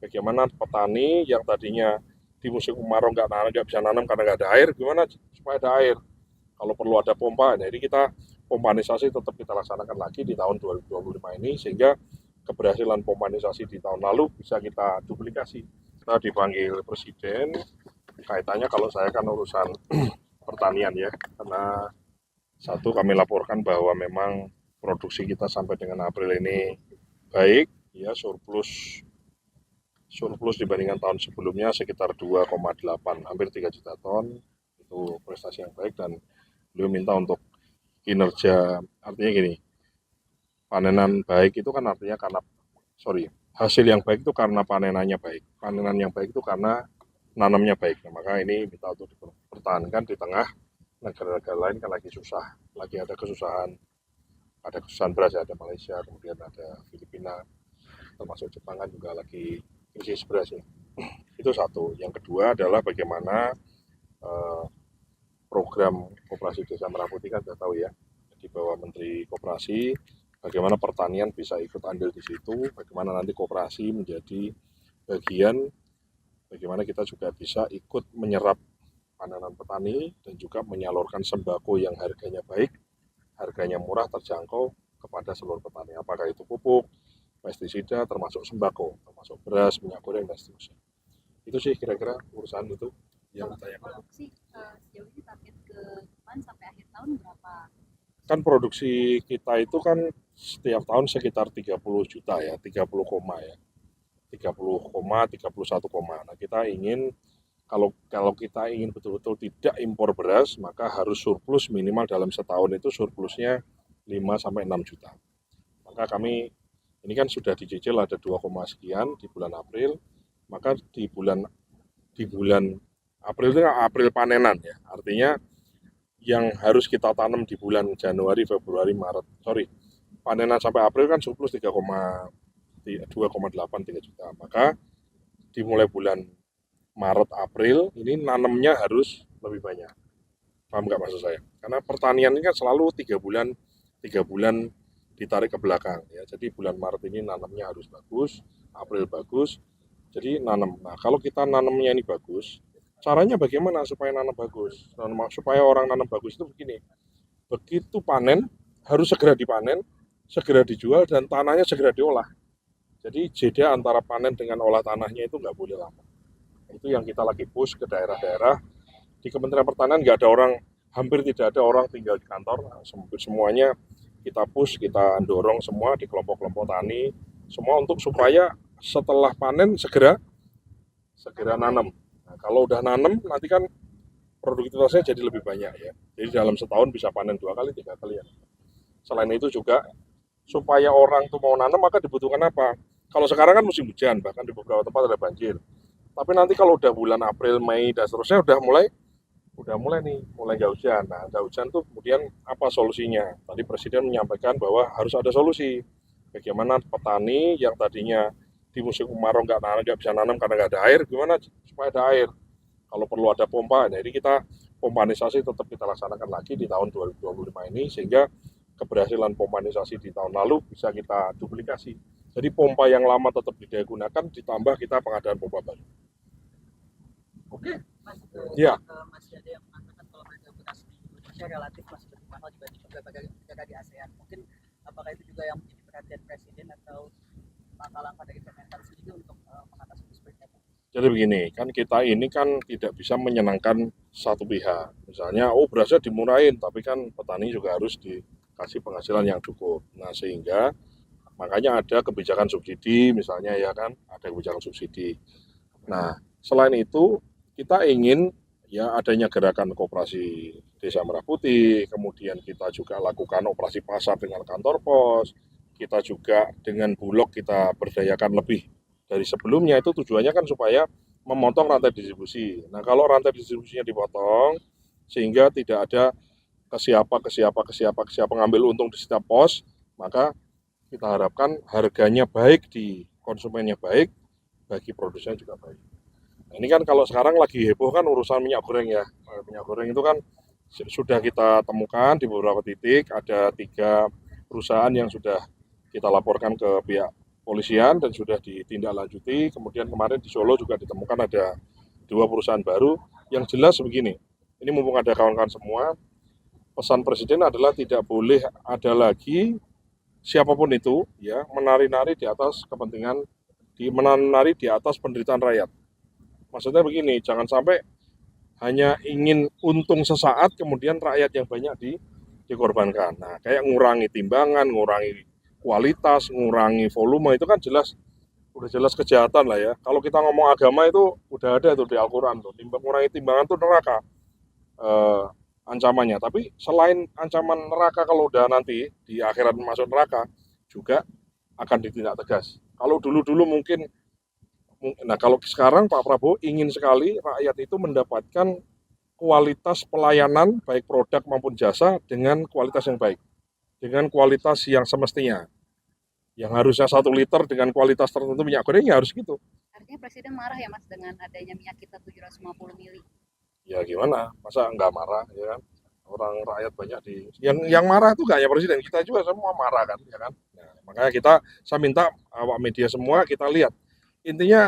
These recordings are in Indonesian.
bagaimana petani yang tadinya di musim kemarau nggak bisa nanam karena nggak ada air, gimana supaya ada air. Kalau perlu ada pompa, jadi kita pompanisasi tetap kita laksanakan lagi di tahun 2025 ini, sehingga keberhasilan pompanisasi di tahun lalu bisa kita duplikasi. Kita dipanggil Presiden, kaitannya kalau saya kan urusan pertanian ya, karena satu kami laporkan bahwa memang produksi kita sampai dengan April ini baik, ya surplus surplus dibandingkan tahun sebelumnya sekitar 2,8 hampir 3 juta ton, itu prestasi yang baik. Dan beliau minta untuk kinerja, artinya gini, panenan baik itu kan artinya karena hasil yang baik itu karena panenannya baik, panenan yang baik itu karena nanamnya baik. Nah, maka ini minta untuk dipertahankan di tengah negara-negara lain kan lagi susah, lagi ada kesusahan beras ya, ada Malaysia, kemudian ada Filipina, termasuk Jepang kan juga lagi krisis beras ya. Itu satu. Yang kedua adalah bagaimana program Koperasi Desa Merah Putih kan sudah tahu ya, di bawah Menteri Koperasi, bagaimana pertanian bisa ikut andil di situ, bagaimana nanti koperasi menjadi bagian, bagaimana kita juga bisa ikut menyerap panenan petani dan juga menyalurkan sembako yang harganya baik, harganya murah, terjangkau kepada seluruh petani. Apakah itu pupuk, pestisida, termasuk sembako, termasuk beras, minyak goreng, dan seterusnya. Itu sih kira-kira urusan itu yang saya Produksi sejauh ini target ke depan sampai akhir tahun berapa? kan produksi kita itu kan setiap tahun sekitar 30 juta ya, 30 koma ya. 30 koma, 31 koma. Nah, kita ingin kalau kita ingin betul-betul tidak impor beras, maka harus surplus minimal dalam setahun itu surplusnya 5 sampai 6 juta. Maka kami ini kan sudah dicicil ada 2, sekian di bulan April, maka di bulan April itu April panenan ya. Artinya yang harus kita tanam di bulan Januari, Februari, Maret, panenan sampai April kan surplus 2,8 3 juta. Maka dimulai bulan Maret, April ini nanamnya harus lebih banyak. Paham nggak maksud saya? Karena pertanian ini kan selalu 3 bulan ditarik ke belakang ya. Jadi bulan Maret ini nanamnya harus bagus, April bagus. Jadi nanam. Nah, kalau kita nanamnya ini bagus, caranya bagaimana supaya nanam bagus? Supaya orang nanam bagus itu begini. Begitu panen harus segera dipanen, segera dijual dan tanahnya segera diolah. Jadi jeda antara panen dengan olah tanahnya itu nggak boleh lama. Itu yang kita lagi push ke daerah-daerah. Di Kementerian Pertanian nggak ada orang, hampir tidak ada orang tinggal di kantor. Semuanya kita push, kita dorong semua di kelompok-kelompok tani, semua untuk supaya setelah panen segera nanam. Nah, kalau udah nanam nanti kan produktivitasnya jadi lebih banyak ya. Jadi dalam setahun bisa panen 2 kali, 3 kali ya. Selain itu juga supaya orang tuh mau nanam maka dibutuhkan apa? Kalau sekarang kan musim hujan, bahkan di beberapa tempat ada banjir. Tapi nanti kalau udah bulan April, Mei dan seterusnya udah mulai nih, mulai nggak hujan. Nah, nggak hujan tuh kemudian apa solusinya? Tadi Presiden menyampaikan bahwa harus ada solusi. Bagaimana petani yang tadinya di musim kemarau nggak bisa nanam karena nggak ada air, gimana supaya ada air? Kalau perlu ada pompa, jadi kita pompanisasi tetap kita laksanakan lagi di tahun 2025 ini, sehingga keberhasilan pompanisasi di tahun lalu bisa kita duplikasi. Jadi pompa yang lama tetap digunakan, ditambah kita pengadaan pompa baru. Oke? Mas, Ya. masih ada yang mengatakan kalau harga beras di Indonesia relatif masih lebih mahal dibanding beberapa negara di ASEAN. Mungkin apakah itu juga yang menjadi perhatian Presiden atau langkah-langkah dari Kementan sendiri untuk mengatasi itu seperti apa? Jadi begini, kan kita ini kan tidak bisa menyenangkan satu pihak. Misalnya, berasnya dimurahin, tapi kan petani juga harus dikasih penghasilan yang cukup. Nah, sehingga makanya ada kebijakan subsidi, misalnya ya kan, ada kebijakan subsidi. Nah, selain itu kita ingin ya adanya gerakan koperasi Desa Merah Putih, kemudian kita juga lakukan operasi pasar dengan kantor pos, kita juga dengan Bulog kita berdayakan lebih dari sebelumnya. Itu tujuannya kan supaya memotong rantai distribusi. Nah, kalau rantai distribusinya dipotong sehingga tidak ada ke siapa ngambil untung di setiap pos, maka kita harapkan harganya baik di konsumennya baik, bagi produsen juga baik. Nah, ini kan kalau sekarang lagi heboh kan urusan minyak goreng ya. Minyak goreng itu kan sudah kita temukan di beberapa titik, ada 3 perusahaan yang sudah kita laporkan ke pihak polisian dan sudah ditindaklanjuti. Kemudian kemarin di Solo juga ditemukan ada 2 perusahaan baru. Yang jelas begini, ini mumpung ada kawan-kawan semua, pesan Presiden adalah tidak boleh ada lagi siapapun itu ya menari-nari di atas kepentingan, menari di atas penderitaan rakyat. Maksudnya begini, jangan sampai hanya ingin untung sesaat kemudian rakyat yang banyak dikorbankan. Nah, kayak ngurangi timbangan, ngurangi kualitas, ngurangi volume itu kan jelas udah jelas kejahatan lah ya. Kalau kita ngomong agama itu udah ada tuh di Al-Qur'an tuh. Ngurangi timbangan tuh neraka. Ancamannya. Tapi selain ancaman neraka kalau udah nanti di akhirat masuk neraka juga akan ditindak tegas. Kalau dulu-dulu mungkin nah kalau sekarang Pak Prabowo ingin sekali rakyat itu mendapatkan kualitas pelayanan baik produk maupun jasa dengan kualitas yang baik, dengan kualitas yang semestinya. Yang harusnya 1 liter dengan kualitas tertentu minyak goreng ya harus gitu. Artinya Presiden marah ya Mas dengan adanya minyak kita 750 mili. Ya gimana, masa nggak marah ya kan? Orang rakyat banyak yang marah itu nggak hanya Presiden, kita juga semua marah kan, ya kan? Nah, makanya saya minta awak media semua kita lihat. Intinya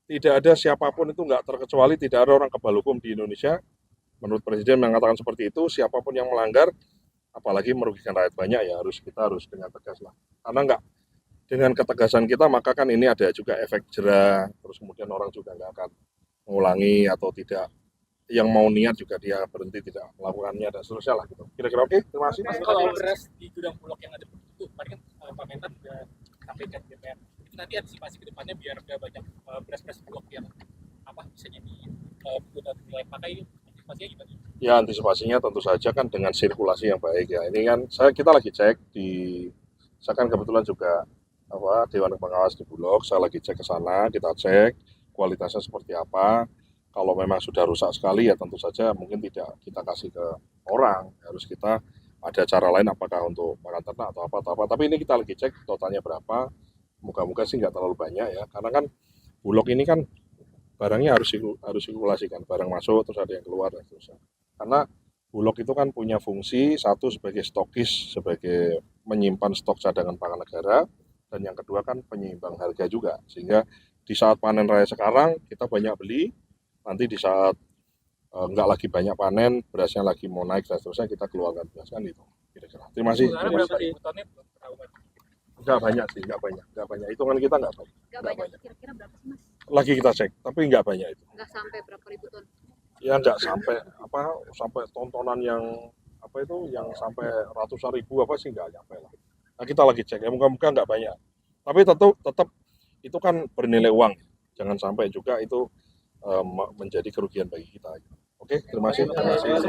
tidak ada siapapun itu nggak terkecuali, tidak ada orang kebal hukum di Indonesia. Menurut Presiden mengatakan seperti itu, siapapun yang melanggar, apalagi merugikan rakyat banyak ya kita harus dengan tegas lah. Karena dengan ketegasan kita maka kan ini ada juga efek jera, terus kemudian orang juga nggak akan mengulangi atau tidak, yang mau niat juga dia berhenti tidak melakukannya dan seterusnya lah gitu. Kira-kira oke, terima kasih. Mas, kalau beras di gudang Bulog yang ada itu kemarin kan Pak Mentan sudah sampaikan ke DPR. Itu nanti antisipasi ke depannya biar nggak banyak beras-beras Bulog yang bisa jadi gudang nilai pakai, antisipasinya gimana? Ya antisipasinya tentu saja kan dengan sirkulasi yang baik ya. Ini kan kita lagi cek saya kan kebetulan juga Dewan Pengawas di Bulog, saya lagi cek ke sana, kita cek kualitasnya seperti apa. Kalau memang sudah rusak sekali ya tentu saja mungkin tidak kita kasih ke orang, harus kita ada cara lain apakah untuk makan ternak atau apa. Tapi ini kita lagi cek totalnya berapa. Moga-moga sih nggak terlalu banyak ya, karena kan Bulog ini kan barangnya harus sirkulasikan, barang masuk terus ada yang keluar dan seterusnya. Karena Bulog itu kan punya fungsi satu sebagai stokis, sebagai menyimpan stok cadangan pangan negara, dan yang kedua kan penyeimbang harga juga, sehingga di saat panen raya sekarang kita banyak beli, nanti di saat nggak lagi banyak panen, berasnya lagi mau naik dan seterusnya kita keluarkan beras kan itu. Kira-kira. Terima kasih. Nggak banyak sih, nggak banyak. Hitungan kita nggak banyak. Nggak banyak. Kira-kira berapa sih Mas? Lagi kita cek, tapi nggak banyak itu. Nggak sampai berapa ribu ton? Ya nggak sampai tontonan yang yang sampai ratusan ribu sih nggak nyampe lah. Nah kita lagi cek ya, muka-muka nggak banyak. Tapi tetap itu kan bernilai uang, jangan sampai juga itu menjadi kerugian bagi kita. Oke, terima kasih. Terima kasih Mas.